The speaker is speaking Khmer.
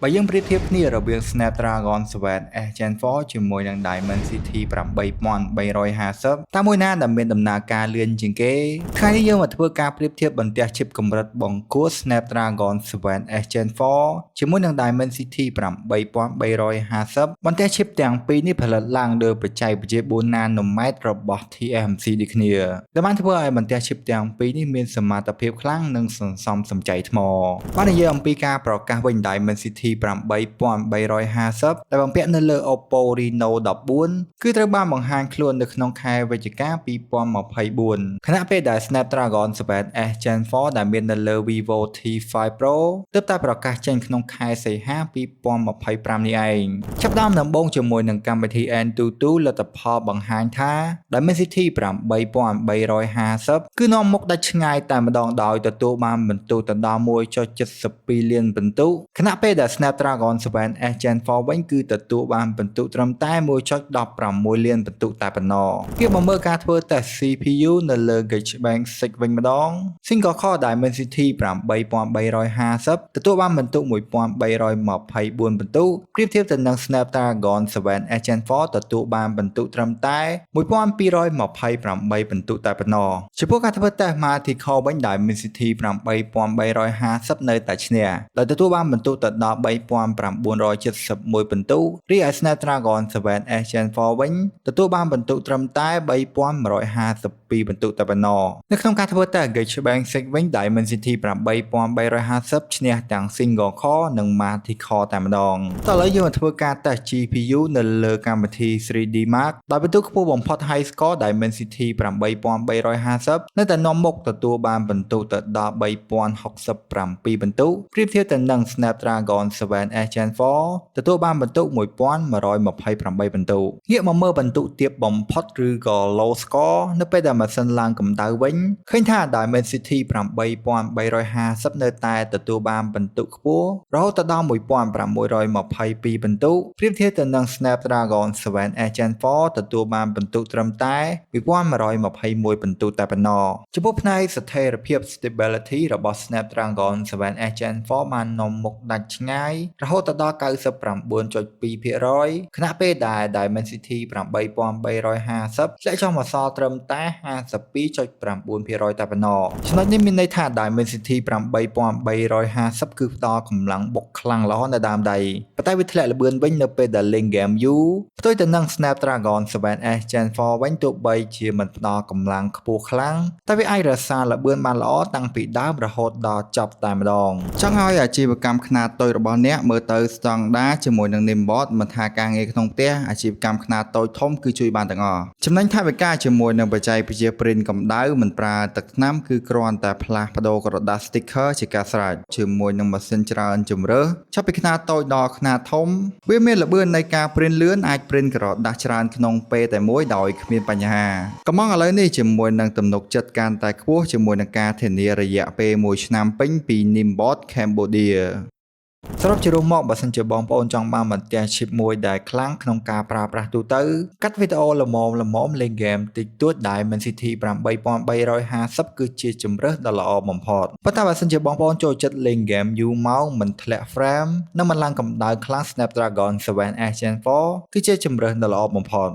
បើយើងប្រៀបធៀបគ្នារវាង Snapdragon 7S Gen 4ជាមួយនឹង Dimensity 8350តើមួយណាដែលមានដំណើរការលឿនជាងគេថ្ងៃនេះយើងមកធ្វើការប្រៀបធៀបបន្ទះឈិបកម្រិតបង្គោល Snapdragon 7S Gen 4ជាមួយនឹង Dimensity 8350បន្ទះឈិបទាំងពីរនេះផលិតឡើងដោយបច្ចេកវិទ្យា4 nanometer របស់ TSMC ដូចគ្នាដែលបានធ្វើឲ្យបន្ទះឈិបទាំងពីរនេះមានសមត្ថភាពខ្លាំងនិងសន្សំសំចៃថ្មបាននិយាយអំពីការប្រកាសវិញ Dimensity 8350ដែលបំពាក់នៅលើ Oppo Reno 14គឺត្រូវបានបង្ហាញខ្លួននៅក្នុងខែវិច្ឆិកា2024ខណៈពេលដែល Snapdragon 7S Gen 4ដែលមាននៅលើ Vivo T5 Pro ទើបតែប្រកាសចេញក្នុងខែសីហា2025នេះឯងចាប់ផ្ដើមដំបូងជាមួយនឹងកម្មវិធី Antutu លទ្ធផលបង្ហាញថា Dimensity 8350គឺនាំមុខដាច់ឆ្ងាយតែម្ដងដោយទទួលបានពិន្ទុទៅដល់ 1.72 លានពិន្ទុខណៈពេលដែល Snapdragon 7S Gen 4វិញគឺទទួលបានពិន្ទុត្រឹមតែ 1.16 លានពិន្ទុតែប៉ុណ្ណោះវាមកមើលការធ្វើតេស្ត CPU នៅលើ Geekbench 6វិញម្ដង Single Core Dimensity 8350ទទួលបានពិន្ទុ 1324 ពិន្ទុប្រៀបធៀបទៅនឹង Snapdragon 7S Gen 4ទទួលបានពិន្ទុត្រឹមតែ 1228 ពិន្ទុតែប៉ុណ្ណោះចំពោះការធ្វើតេស្ត Multi-Core វិញ Dimensity 8350នៅតែឈ្នះដោយទទួលបានពិន្ទុទៅដល់ 3971 ពិន្ទុរីឯ Snapdragon 7S Gen 4វិញទទួលបានពិន្ទុត្រឹមតែ 3152 ពិន្ទុតែប៉ុណ្ណោះនៅក្នុងការធ្វើតេស្ត Geekbench 6វិញ Dimensity 8350ឈ្នះទាំង Single Core និង Multi-Core តែម្ដងតោះឥឡូវយើងមកធ្វើការតេស្ត GPU នៅលើកម្មវិធី 3D Mark ដោយពិន្ទុខ្ពស់បំផុត High Score Dimensity 8350នៅតែនាំមុខទទួលបានពិន្ទុទៅដល់ 3067 ពិន្ទុប្រៀបធៀបទៅនឹង Snapdragon 7S Gen 4ទទួលបានពិន្ទុ 1128 ពិន្ទុងាកមកមើលពិន្ទុទាបបំផុតឬក៏ Low Score នៅពេលដែលម៉ាស៊ីនឡើងកម្ដៅវិញឃើញថា Dimensity 8350នៅតែទទួលបានពិន្ទុខ្ពស់រហូតទៅដល់ 1622 ពិន្ទុប្រៀបធៀបទៅនឹង Snapdragon 7S Gen 4ទទួលបានពិន្ទុត្រឹមតែ 1121 ពិន្ទុតែប៉ុណ្ណោះចំពោះផ្នែកស្ថិរភាព Stability របស់ Snapdragon 7S Gen 4បាននាំមុខដាច់ឆ្ងាយរហូតទៅដល់ 99.2% ខណៈពេលដែល Dimensity 8350ធ្លាក់ចុះមកសល់ត្រឹមតែ 52.9% តែប៉ុណ្ណោះចំណុចនេះមានន័យថា Dimensity 8350គឺផ្ដល់កម្លាំងបុកខ្លាំងល្អនៅដើមដៃប៉ុន្តែវាធ្លាក់ល្បឿនវិញនៅពេលដែលលេងហ្គេមយូរផ្ទុយទៅនឹង Snapdragon 7S Gen 4វិញទោះបីជាមិនផ្ដល់កម្លាំងខ្ពស់ខ្លាំងតែវាអាចរក្សាល្បឿនបានល្អតាំងពីដើមរហូតដល់ចប់តែម្ដងចង់ឲ្យអាជីវកម្មខ្នាតតូចរបស់អ្នកមើលទៅស្តង់ដារជាមួយនឹង Nimbot មិនថាការងារក្នុងផ្ទះអាជីវកម្មខ្នាតតូចធំគឺជួយបានទាំងអស់ចំណេញថវិកាជាមួយនឹងបច្ចេកវិទ្យា Print កម្ដៅមិនប្រើទឹកថ្នាំគឺគ្រាន់តែផ្លាស់ប្ដូរក្រដាស sticker ជាការស្រេចជាមួយនឹងម៉ាស៊ីនច្រើនជម្រើសចាប់ពីខ្នាតតូចដល់ខ្នាតធំវាមានល្បឿននៃការ Print លឿនអាច Print ក្រដាសច្រើនក្នុងពេលតែមួយដោយគ្មានបញ្ហាកំងឥឡូវនេះជាមួយនឹងទំនុកចិត្តកាន់តែខ្ពស់ជាមួយនឹងការធានារយៈពេល1ឆ្នាំពេញពី Nimbot Cambodiaសរុបជារួមមកបើសិនជាបងប្អូនចង់បានបន្ទះឈិបមួយដែលខ្លាំងក្នុងការប្រើប្រាស់ទូទៅកាត់វីដេអូល្មមលេងហ្គេមតិចតួច Dimensity 8350គឺជាជម្រើសដ៏ល្អបំផុតប៉ុន្តែបើសិនជាបងប្អូនចូលចិត្តលេងហ្គេមយូរម៉ោងមិនធ្លាក់ frame និងមិនឡើងកម្ដៅខ្លាំង Snapdragon 7S Gen 4គឺជាជម្រើសដ៏ល្អបំផុត